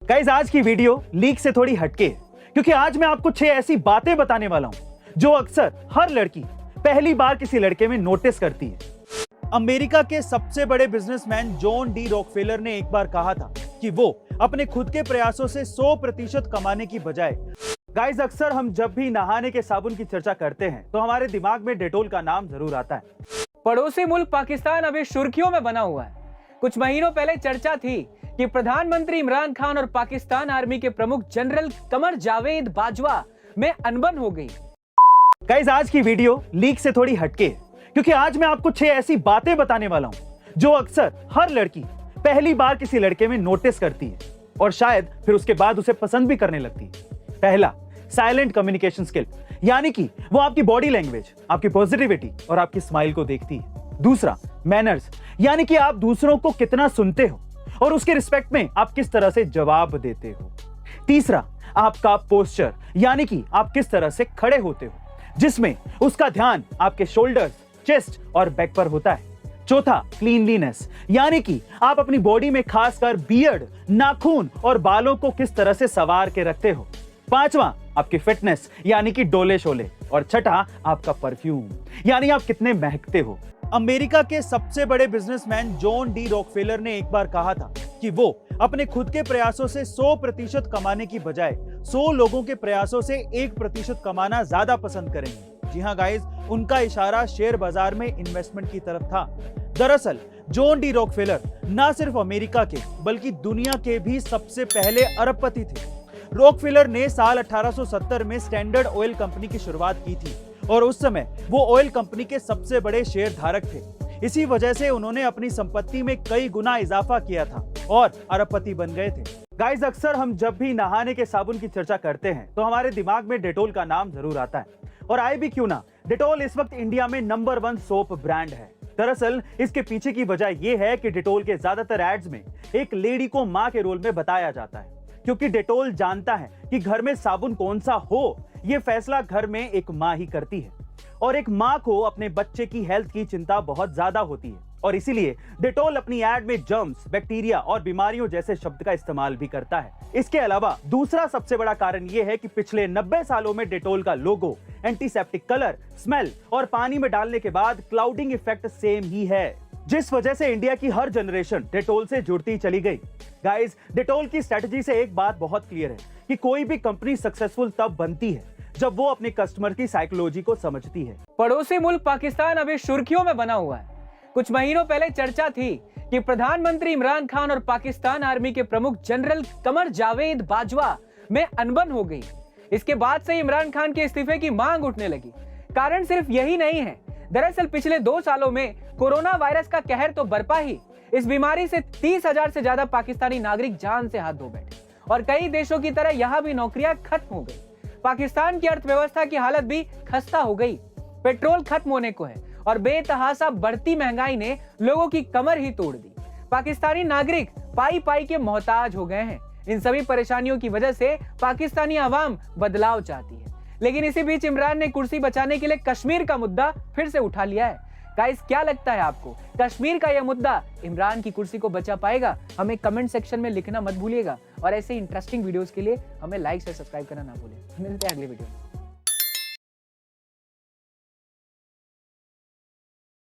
Guys आज की video leak से थोड़ी हटके है क्योंकि आज मैं आपको 6 ऐसी बातें बताने वाला हूं जो अक्सर हर लड़की पहली बार किसी लड़के में नोटिस करती है। अमेरिका के सबसे बड़े बिजनेसमैन जॉन डी रॉकफेलर ने एक बार कहा था कि वो अपने खुद के प्रयासों से 100% कमाने की बजाय गाइस अक्सर हम जब भी नहाने के साबुन की चर्चा करते हैं तो हमारे दिमाग में डेटोल का नाम जरूर आता है। पड़ोसी मुल्क पाकिस्तान अभी सुर्खियों में बना हुआ है। कुछ महीनों पहले चर्चा थी कि प्रधानमंत्री इमरान खान और पाकिस्तान आर्मी के प्रमुख जनरल कमर जावेद बाजवा में अनबन हो गई। गाइस आज की वीडियो लीक से थोड़ी हटके है क्योंकि आज मैं आपको 6 ऐसी बातें बताने वाला हूं जो अक्सर हर लड़की पहली बार किसी लड़के में नोटिस करती है और शायद फिर उसके बाद उसे पसंद भी करने लगती है। पहला, साइलेंट कम्युनिकेशन स्किल, यानी कि वो आपकी बॉडी लैंग्वेज, आपकी पॉजिटिविटी और आपकी स्माइल को देखती है। दूसरा, मैनर्स, यानी कि आप दूसरों को कितना सुनते हो और उसके रिस्पेक्ट में आप किस तरह से जवाब देते हो। तीसरा, आपका पोस्चर, यानी कि आप किस तरह से खड़े होते हो जिसमें उसका ध्यान आपके शोल्डर्स, चेस्ट और बैक पर होता है। चौथा, क्लीनलीनेस, यानी कि आप अपनी बॉडी में खासकर बियर्ड, नाखून और बालों को किस तरह से संवार के रखते हो। पांचवा, आपकी फिटनेस, यानी कि डोले शोले। और छठा, आपका परफ्यूम, यानी आप कितने महकते हो। अमेरिका के सबसे बड़े बिजनेसमैन जॉन डी रॉकफेलर ने एक बार कहा था कि वो अपने खुद के प्रयासों से 100% कमाने की बजाय 100 लोगों के प्रयासों से 1% कमाना ज्यादा पसंद करेंगे। जी हाँ गाइस, उनका इशारा शेयर बाजार में इन्वेस्टमेंट की तरफ था। दरअसल जॉन डी रॉकफेलर न सिर्फ अमेरिका के बल्कि दुनिया के भी सबसे पहले अरबपति थे। रॉकफेलर ने साल 1870 में स्टैंडर्ड ऑयल कंपनी की शुरुआत की थी और उस समय वो ऑयल कंपनी के सबसे बड़े शेयर धारक थे। इसी वजह से उन्होंने अपनी संपत्ति में कई गुना इजाफा किया था और अरबपति बन गए थे। गाइस अक्सर हम जब भी नहाने के साबुन की चर्चा करते हैं तो हमारे दिमाग में डेटोल का नाम जरूर आता है और आए भी क्यों ना, डेटोल इस वक्त इंडिया में नंबर 1 सोप ब्रांड है। दरअसल इसके पीछे की वजह यह है कि डेटोल के ज्यादातर एड्स में एक लेडी को मां के रोल में बताया जाता है क्योंकि डेटोल जानता है कि घर में साबुन कौन सा हो यह फैसला घर में एक मां ही करती है और एक मां को अपने बच्चे की हेल्थ की चिंता बहुत ज्यादा होती है और इसीलिए डेटोल अपनी एड में जर्म्स, बैक्टीरिया और बीमारियों जैसे शब्द का इस्तेमाल भी करता है। इसके अलावा दूसरा सबसे बड़ा कारण यह है कि पिछले 90 सालों में डेटोल का लोगो, एंटीसेप्टिक कलर, स्मेल और पानी में डालने के बाद क्लाउडिंग इफेक्ट सेम ही है, जिस वजह से इंडिया की हर जनरेशन डेटोल से जुड़ती चली गई। गाइस, डेटोल की स्ट्रेटजी से एक बात बहुत क्लियर है कि कोई भी कंपनी सक्सेसफुल तब बनती है जब वो अपने कस्टमर की साइकोलॉजी को समझती है। पड़ोसी मुल्क पाकिस्तान अभी सुर्खियों में बना हुआ है। कुछ महीनों पहले चर्चा थी कि प्रधानमंत्री इमरान खान और पाकिस्तान आर्मी के प्रमुख जनरल कमर जावेद बाजवा में अनबन हो गई। इसके बाद से इमरान खान के इस्तीफे की मांग उठने लगी। कारण सिर्फ यही नहीं है, दरअसल पिछले 2 सालों में कोरोना वायरस का कहर तो बरपा ही, इस बीमारी से 30,000 से ज्यादा पाकिस्तानी नागरिक जान से हाथ धो बैठे और कई देशों की तरह यहाँ भी नौकरियां खत्म हो गई। पाकिस्तान की अर्थव्यवस्था की हालत भी खस्ता हो गई। पेट्रोल खत्म होने को है और बेतहासा बढ़ती महंगाई ने लोगों की कमर ही तोड़ दी। पाकिस्तानी नागरिक पाई पाई के मोहताज हो गए हैं। इन सभी परेशानियों की वजह से पाकिस्तानी आवाम बदलाव चाहती है, लेकिन इसी बीच इमरान ने कुर्सी बचाने के लिए कश्मीर का मुद्दा फिर से उठा लिया है। गाइस, क्या लगता है आपको, कश्मीर का यह मुद्दा इमरान की कुर्सी को बचा पाएगा? हमें कमेंट सेक्शन में लिखना मत भूलिएगा और ऐसे इंटरेस्टिंग वीडियोस के लिए हमें लाइक और सब्सक्राइब करना ना भूलें। मिलते हैं अगले वीडियो में।